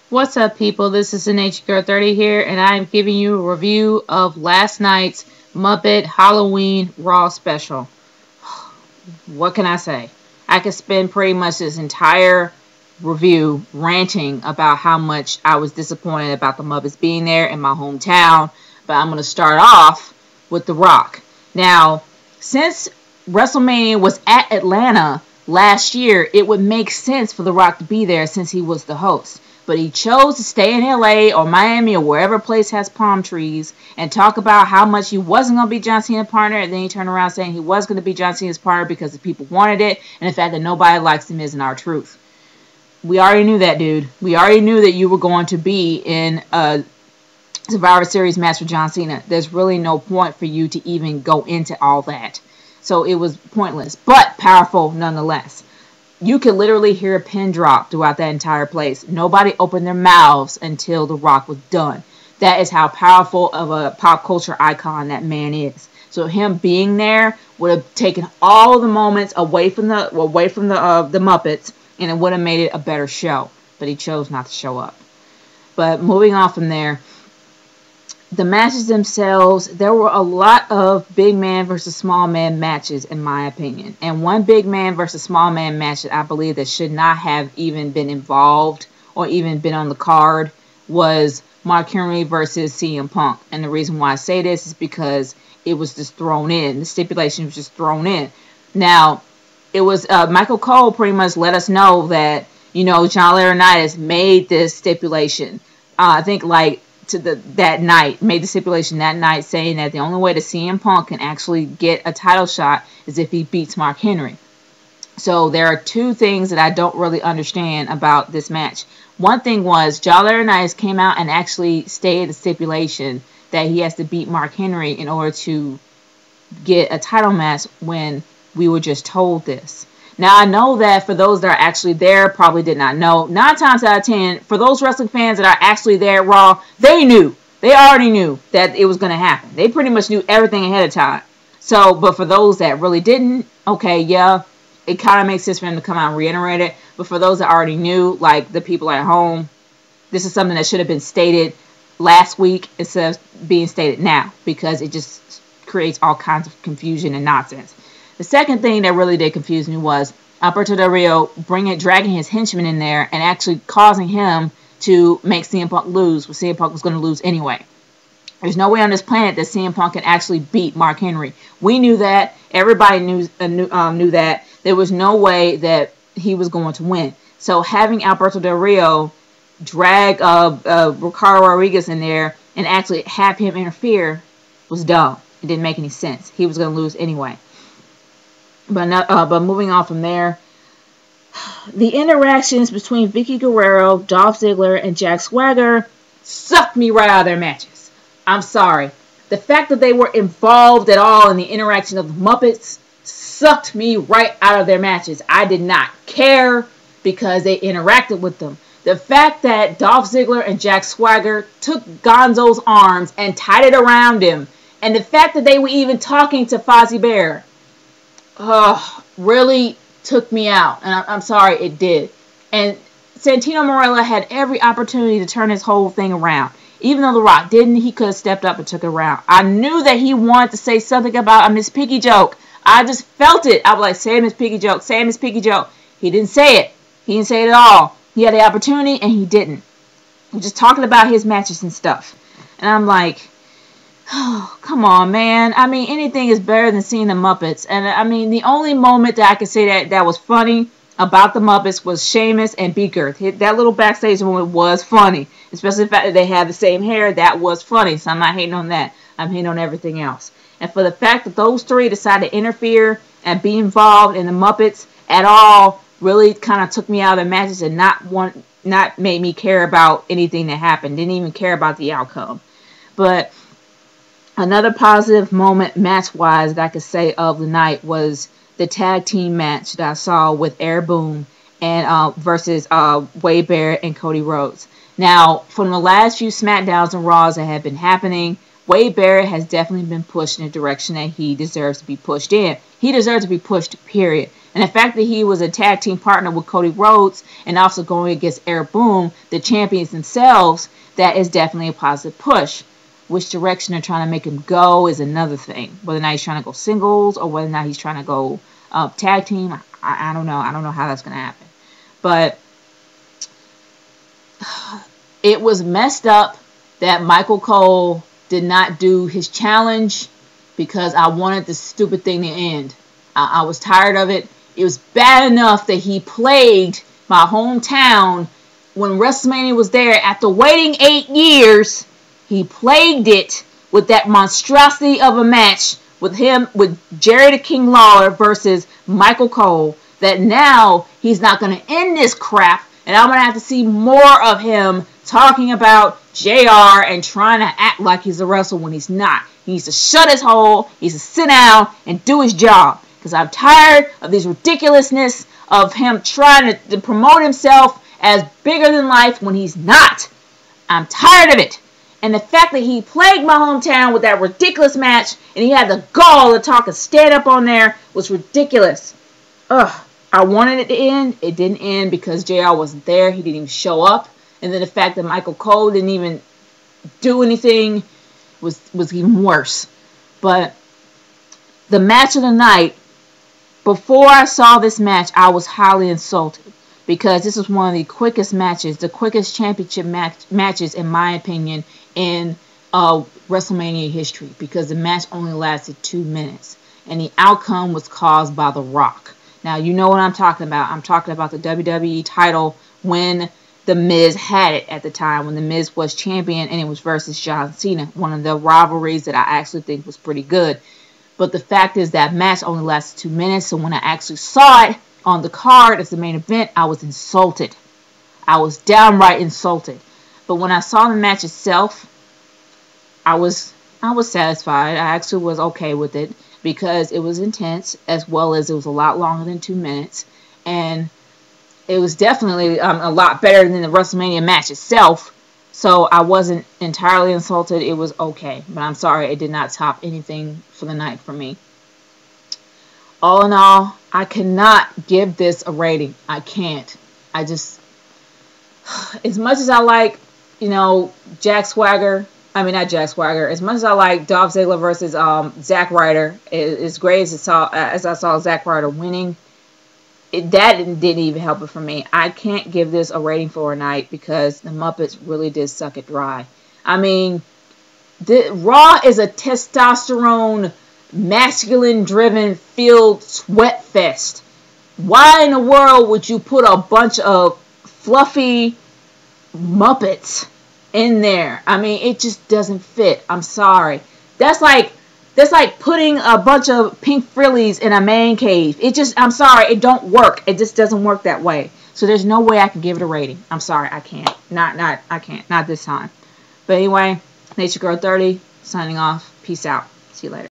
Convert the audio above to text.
What's up, people? This is Nature Girl 30 here, and I'm giving you a review of last night's Muppet Halloween Raw special. What can I say? I could spend pretty much this entire review ranting about how much I was disappointed about the Muppets being there in my hometown, but I'm going to start off with The Rock. Now, since WrestleMania was at Atlanta last year, it would make sense for The Rock to be there since he was the host. But he chose to stay in LA or Miami or wherever place has palm trees and talk about how much he wasn't going to be John Cena's partner, and then he turned around saying he was going to be John Cena's partner because the people wanted it, and the fact that nobody likes him isn't our truth. We already knew that, dude. We already knew that you were going to be in a Survivor Series match with John Cena. There's really no point for you to even go into all that. So it was pointless, but powerful nonetheless. You could literally hear a pin drop throughout that entire place. Nobody opened their mouths until The Rock was done. That is how powerful of a pop culture icon that man is. So him being there would have taken all the moments away from the Muppets, and it would have made it a better show. But he chose not to show up. But moving on from there, the matches themselves, there were a lot of big man versus small man matches, in my opinion. And one big man versus small man match that I believe that should not have even been involved or even been on the card was Mark Henry versus CM Punk. And the reason why I say this is because it was just thrown in. The stipulation was just thrown in. Now, it was Michael Cole pretty much let us know that, John Laurinaitis made this stipulation. I think that night, made the stipulation that night saying that the only way that CM Punk can actually get a title shot is if he beats Mark Henry. So there are two things that I don't really understand about this match. One thing was John Laurinaitis came out and actually stated the stipulation that he has to beat Mark Henry in order to get a title match when we were just told this. Now, I know that for those that are actually there, probably did not know. 9 times out of 10, for those wrestling fans that are actually there at Raw, they knew. They already knew that it was going to happen. They pretty much knew everything ahead of time. So, but for those that really didn't, okay, yeah, it kind of makes sense for them to come out and reiterate it. But for those that already knew, like the people at home, this is something that should have been stated last week instead of being stated now, because it just creates all kinds of confusion and nonsense. The second thing that really did confuse me was Alberto Del Rio dragging his henchman in there and actually causing him to make CM Punk lose, when CM Punk was going to lose anyway. There's no way on this planet that CM Punk can actually beat Mark Henry. We knew that. Everybody knew that. There was no way that he was going to win. So having Alberto Del Rio drag Ricardo Rodriguez in there and actually have him interfere was dumb. It didn't make any sense. He was going to lose anyway. But moving on from there, the interactions between Vicky Guerrero, Dolph Ziggler, and Jack Swagger sucked me right out of their matches. I'm sorry. The fact that they were involved at all in the interaction of the Muppets sucked me right out of their matches. I did not care because they interacted with them. The fact that Dolph Ziggler and Jack Swagger took Gonzo's arms and tied it around him, and the fact that they were even talking to Fozzie Bear, really took me out. And I'm sorry, it did. And Santino Marella had every opportunity to turn his whole thing around. Even though The Rock didn't, he could have stepped up and took it around. I knew that he wanted to say something about a Miss Piggy joke. I just felt it. I was like, say a Miss Piggy joke, say a Miss Piggy joke. He didn't say it. He didn't say it at all. He had the opportunity and he didn't. He was just talking about his matches and stuff. And I'm like, oh, come on, man. I mean, anything is better than seeing the Muppets. And I mean, the only moment that I could say that was funny about the Muppets was Sheamus and Beaker. That little backstage moment was funny. Especially the fact that they had the same hair. That was funny. So I'm not hating on that. I'm hating on everything else. And for the fact that those three decided to interfere and be involved in the Muppets at all really kind of took me out of the matches and not made me care about anything that happened. Didn't even care about the outcome. But another positive moment match-wise that I could say of the night was the tag team match that I saw with Air Boom and versus Wade Barrett and Cody Rhodes. Now, from the last few SmackDowns and Raws that have been happening, Wade Barrett has definitely been pushed in the direction that he deserves to be pushed in. He deserves to be pushed, period. And the fact that he was a tag team partner with Cody Rhodes and also going against Eric Boom, the champions themselves, that is definitely a positive push. Which direction they're trying to make him go is another thing. Whether or not he's trying to go singles or whether or not he's trying to go tag team, I don't know. I don't know how that's going to happen. But it was messed up that Michael Cole did not do his challenge because I wanted this stupid thing to end. I was tired of it. It was bad enough that he plagued my hometown when WrestleMania was there. After waiting 8 years, he plagued it with that monstrosity of a match with Jerry the King Lawler versus Michael Cole. That now he's not going to end this crap, and I'm going to have to see more of him talking about JR and trying to act like he's a wrestler when he's not. He needs to shut his hole, he needs to sit down and do his job. Because I'm tired of this ridiculousness of him trying to promote himself as bigger than life when he's not. I'm tired of it. And the fact that he plagued my hometown with that ridiculous match and he had the gall to talk and stand up on there was ridiculous. Ugh. I wanted it to end. It didn't end because JR wasn't there. He didn't even show up. And then the fact that Michael Cole didn't even do anything was even worse. But the match of the night, before I saw this match, I was highly insulted. Because this was one of the quickest matches, the quickest championship matches, in my opinion, in WrestleMania history. Because the match only lasted 2 minutes. And the outcome was caused by The Rock. Now, you know what I'm talking about. I'm talking about the WWE title when The Miz had it at the time. When The Miz was champion and it was versus John Cena. One of the rivalries that I actually think was pretty good. But the fact is that match only lasted 2 minutes. So when I actually saw it on the card as the main event, I was insulted. I was downright insulted. But when I saw the match itself, I was satisfied. I actually was okay with it. Because it was intense, as well as it was a lot longer than 2 minutes. And it was definitely a lot better than the WrestleMania match itself. So I wasn't entirely insulted. It was okay. But I'm sorry, it did not top anything for the night for me. All in all, I cannot give this a rating. I can't. I just... As much as I like, Jack Swagger... not Jack Swagger. As much as I like Dolph Ziggler versus Zack Ryder, as great as I saw Zack Ryder winning, that didn't even help it for me. I can't give this a rating for a night because the Muppets really did suck it dry. Raw is a testosterone, masculine-driven field sweat fest. Why in the world would you put a bunch of fluffy Muppets in there? It just doesn't fit. I'm sorry. That's like putting a bunch of pink frillies in a man cave. I'm sorry, it don't work. It just doesn't work that way. So there's no way I can give it a rating. I'm sorry, I can't. I can't. Not this time. But anyway, Nature Girl 30, signing off. Peace out. See you later.